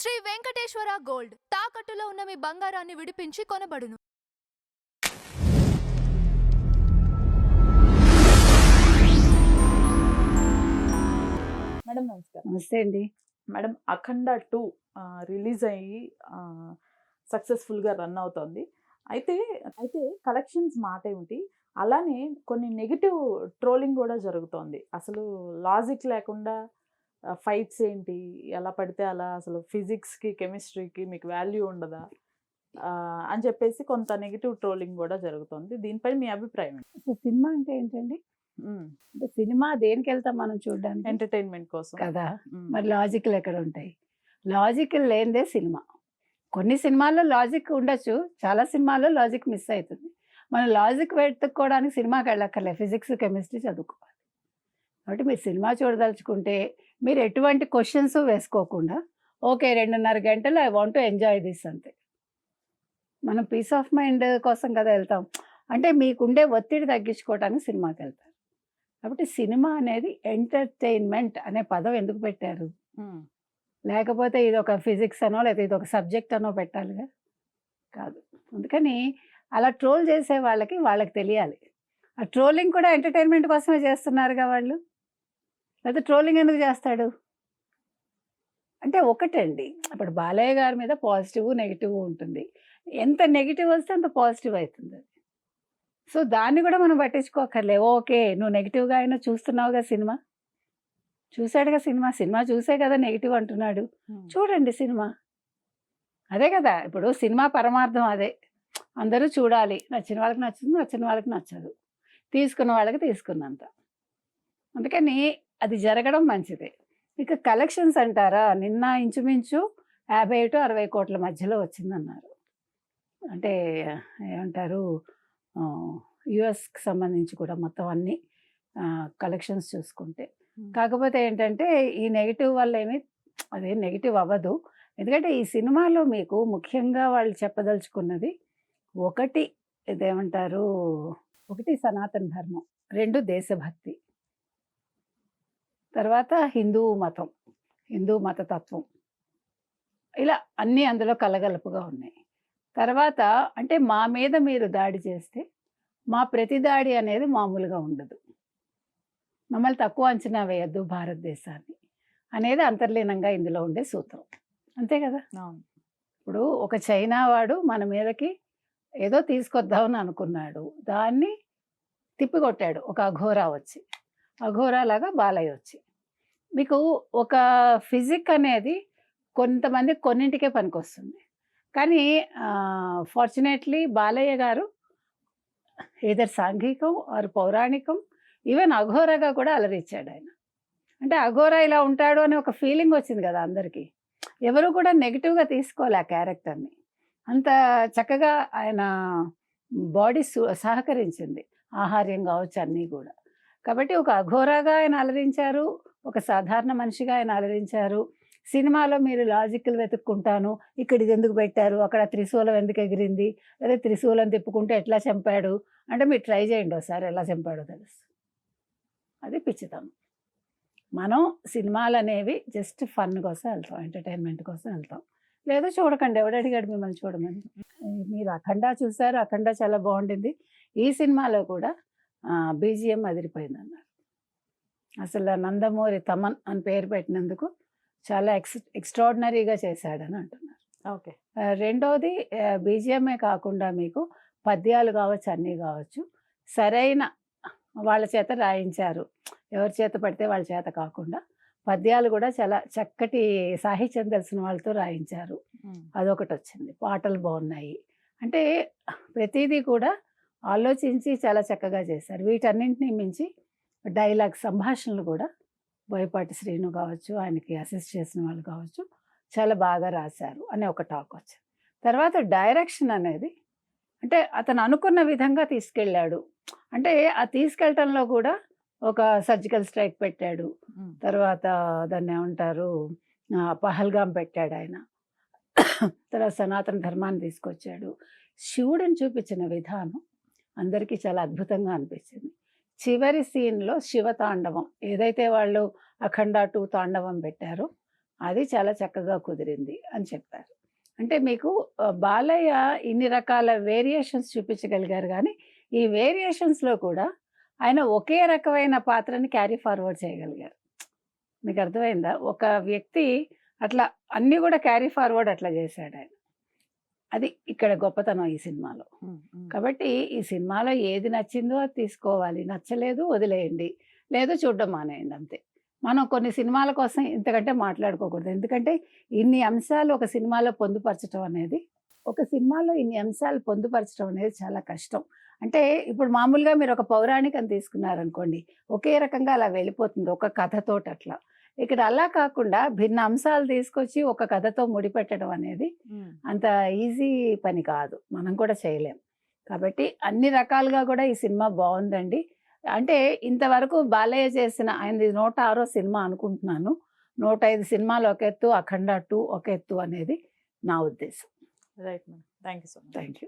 Shri Venkateswara gold తాకట్టులో ఉన్న మీ బంగారాన్ని విడిపించి కొనబడును. మేడం నమస్కారం. నమస్తే అండి. మేడం అఖండ 2 రిలీజ్ అయ్యి సక్సెస్ఫుల్గా రన్ అవుతోంది. అయితే అయితే కలెక్షన్స్ మాట ఏమిటి, అలానే కొన్ని నెగిటివ్ ట్రోలింగ్ కూడా జరుగుతోంది. అసలు లాజిక్ లేకుండా ఫైట్స్ ఏంటి, ఎలా పడితే అలా, అసలు ఫిజిక్స్కి కెమిస్ట్రీకి మీకు వాల్యూ ఉండదా అని చెప్పేసి కొంత నెగిటివ్ ట్రోలింగ్ కూడా జరుగుతోంది. దీనిపై మీ అభిప్రాయం ఏంటి? అసలు సినిమా అంటే ఏంటండి? అంటే సినిమా దేనికి వెళ్తాం మనం చూడడానికి ఎంటర్టైన్మెంట్ కోసం కదా. మరి లాజిక్లు ఎక్కడ ఉంటాయి? లాజిక్లు లేనిదే సినిమా. కొన్ని సినిమాల్లో లాజిక్ ఉండొచ్చు, చాలా సినిమాల్లో లాజిక్ మిస్ అవుతుంది. మనం లాజిక్ వెతుక్కోవడానికి సినిమాకి వెళ్ళక్కర్లే, ఫిజిక్స్ కెమిస్ట్రీ చదువుకోవాలి. కాబట్టి మీరు సినిమా చూడదలుచుకుంటే మీరు ఎటువంటి క్వశ్చన్స్ వేసుకోకుండా ఓకే 2.5 గంటలు I want to enjoy this అంతే. మనం పీస్ ఆఫ్ మైండ్ కోసం కదా వెళ్తాం. అంటే మీకుండే ఒత్తిడి తగ్గించుకోవడానికి సినిమాకి వెళ్తారు. కాబట్టి సినిమా అనేది ఎంటర్టైన్మెంట్ అనే పదం ఎందుకు పెట్టారు? లేకపోతే ఇది ఒక ఫిజిక్స్ అనో లేకపోతే ఇది ఒక సబ్జెక్ట్ అనో పెట్టాలిగా కాదు. అందుకని అలా ట్రోల్ చేసే వాళ్ళకి తెలియాలి. ఆ ట్రోలింగ్ కూడా ఎంటర్టైన్మెంట్ కోసమే చేస్తున్నారుగా వాళ్ళు. లేకపోతే ట్రోలింగ్ ఎందుకు చేస్తాడు అంటే ఒకటండి, ఇప్పుడు బాలయ్య గారి మీద పాజిటివ్ నెగిటివ్ ఉంటుంది. ఎంత నెగిటివ్ వస్తే అంత పాజిటివ్ అవుతుంది. సో దాన్ని కూడా మనం పట్టించుకోకర్లే. ఓకే, నువ్వు నెగిటివ్గా అయినా చూస్తున్నావుగా సినిమా, చూశాడుగా సినిమా చూసే కదా నెగిటివ్ అంటున్నాడు. చూడండి సినిమా, అదే కదా. ఇప్పుడు సినిమా పరమార్థం అదే, అందరూ చూడాలి. నచ్చిన వాళ్ళకి నచ్చుతుంది, నచ్చిన వాళ్ళకి నచ్చదు, తీసుకున్న వాళ్ళకి తీసుకున్నంత. అందుకని అది జరగడం మంచిదే. ఇక కలెక్షన్స్ అంటారా, నిన్న ఇంచుమించు 50 to 60 కోట్ల మధ్యలో వచ్చిందన్నారు. అంటే ఏమంటారు, యుఎస్కి సంబంధించి కూడా మొత్తం అన్ని కలెక్షన్స్ చూసుకుంటే. కాకపోతే ఏంటంటే ఈ నెగిటివ్ వల్ల అదేం నెగిటివ్ అవ్వదు. ఎందుకంటే ఈ సినిమాలో మీకు ముఖ్యంగా వాళ్ళు చెప్పదలుచుకున్నది ఒకటి ఇదేమంటారు, ఒకటి సనాతన ధర్మం, 2 దేశభక్తి, తర్వాత హిందూ మతతత్వం, ఇలా అన్నీ అందులో కలగలుపుగా ఉన్నాయి. తర్వాత అంటే మా మీద మీరు దాడి చేస్తే మా ప్రతి దాడి అనేది మామూలుగా ఉండదు, మమ్మల్ని తక్కువ అంచనా వేయద్దు భారతదేశాన్ని అనేది అంతర్లీనంగా ఇందులో ఉండే సూత్రం. అంతే కదా. ఇప్పుడు ఒక చైనా వాడు మన మీదకి ఏదో తీసుకొద్దామని అనుకున్నాడు, దాన్ని తిప్పికొట్టాడు ఒక అఘోరా వచ్చి, అఘోరాలాగా బాలయ్య వచ్చి. మీకు ఒక ఫిజిక్ అనేది కొంతమంది కొన్నింటికే పనికొస్తుంది, కానీ ఫార్చునేట్లీ బాలయ్య గారు ఏదర్ సాంఘికం ఆర్ పౌరాణికం, ఈవెన్ అఘోరాగా కూడా అలరించాడు ఆయన. అంటే అఘోరా ఇలా ఉంటాడు అని ఒక ఫీలింగ్ వచ్చింది కదా అందరికీ. ఎవరు కూడా నెగిటివ్గా తీసుకోవాలి ఆ క్యారెక్టర్ని. అంత చక్కగా ఆయన బాడీ సహకరించింది, ఆహార్యం కావచ్చు అన్నీ కూడా. కాబట్టి ఒక అఘోరాగా ఆయన అలరించారు, ఒక సాధారణ మనిషిగా ఆయన అలరించారు. సినిమాలో మీరు లాజిక్లు వెతుక్కుంటాను, ఇక్కడ ఇది ఎందుకు పెట్టారు, అక్కడ త్రిశూలం ఎందుకు ఎగిరింది, లేదా త్రిశూలం తిప్పుకుంటే ఎట్లా చంపాడు అంటే మీరు ట్రై చేయండి ఒకసారి, ఎలా చంపాడో తెలుసు. అది పిచ్చితనం. మనం సినిమాలు అనేవి జస్ట్ ఫన్ కోసం వెళ్తాం, ఎంటర్టైన్మెంట్ కోసం వెళ్తాం. లేదా చూడకండి, ఎవడు అడిగాడు మిమ్మల్ని చూడమని. మీరు అఖండ చూసారు, అఖండ చాలా బాగుండింది. ఈ సినిమాలో కూడా బీజిఎం అదిరిపోయింది అన్నారు. అసలు నందమూరి తమన్ అని పేరు పెట్టినందుకు చాలా ఎక్స్ట్రాడినరీగా చేశాడని అంటున్నారు. ఓకే. రెండోది బీజిఎంఏ కాకుండా మీకు పద్యాలు కావచ్చు, అన్నీ కావచ్చు, సరైన వాళ్ళ చేత రాయించారు. ఎవరి చేత పడితే వాళ్ళ చేత కాకుండా పద్యాలు కూడా చాలా చక్కటి సాహిత్యం తెలిసిన వాళ్ళతో రాయించారు. అదొకటి వచ్చింది. పాటలు బాగున్నాయి. అంటే ప్రతిదీ కూడా ఆలోచించి చాలా చక్కగా చేశారు. వీటన్నింటినీ మించి డైలాగ్ సంభాషణలు కూడా బోయపాటి శ్రీను కావచ్చు, ఆయనకి అసిస్ట్ చేసిన వాళ్ళు కావచ్చు, చాలా బాగా రాశారు అనే ఒక టాక్ వచ్చింది. తర్వాత డైరెక్షన్ అనేది అంటే అతను అనుకున్న విధంగా తీసుకెళ్ళాడు. అంటే ఆ తీసుకెళ్ళటంలో కూడా ఒక సర్జికల్ స్ట్రైక్ పెట్టాడు, తర్వాత దాన్ని ఏమంటారు పహల్గాం పెట్టాడు ఆయన, తర్వాత సనాతన ధర్మాన్ని తీసుకొచ్చాడు. శివుడిని చూపించిన విధానం అందరికీ చాలా అద్భుతంగా అనిపించింది. చివరి సీన్లో శివ తాండవం ఏదైతే వాళ్ళు అఖండ 2 తాండవం పెట్టారో అది చాలా చక్కగా కుదిరింది అని చెప్పారు. అంటే మీకు బాలయ్య ఇన్ని రకాల వేరియేషన్స్ చూపించగలిగారు కానీ ఈ వేరియేషన్స్లో కూడా ఆయన ఒకే రకమైన పాత్రని క్యారీ ఫార్వర్డ్ చేయగలిగారు. మీకు అర్థమైందా? ఒక వ్యక్తి అట్లా అన్నీ కూడా క్యారీ ఫార్వర్డ్ అట్లా చేశాడు ఆయన. అది ఇక్కడ గొప్పతనం ఈ సినిమాలో. కాబట్టి ఈ సినిమాలో ఏది నచ్చిందో అది తీసుకోవాలి, నచ్చలేదు వదిలేయండి, లేదు చూడడం మానేయండి అంతే. మనం కొన్ని సినిమాల కోసం ఇంతకంటే మాట్లాడుకోకూడదు. ఎందుకంటే ఇన్ని అంశాలు ఒక సినిమాలో పొందుపరచడం అనేది చాలా కష్టం. అంటే ఇప్పుడు మామూలుగా మీరు ఒక పౌరాణికం తీసుకున్నారనుకోండి, ఒకే రకంగా అలా వెళ్ళిపోతుంది ఒక కథతోటి అట్లా. ఇక్కడ అలా కాకుండా భిన్న అంశాలు తీసుకొచ్చి ఒక కథతో ముడిపెట్టడం అనేది అంత ఈజీ పని కాదు, మనం కూడా చేయలేం. కాబట్టి అన్ని రకాలుగా కూడా ఈ సినిమా బాగుందండి. అంటే ఇంతవరకు బాలయ్య చేసిన ఆయనది 106వ సినిమా అనుకుంటున్నాను. 105 సినిమాలు ఒక ఎత్తు, అఖండ 2 ఒక ఎత్తు అనేది నా ఉద్దేశం. Right madam, thank you so much. Thank you.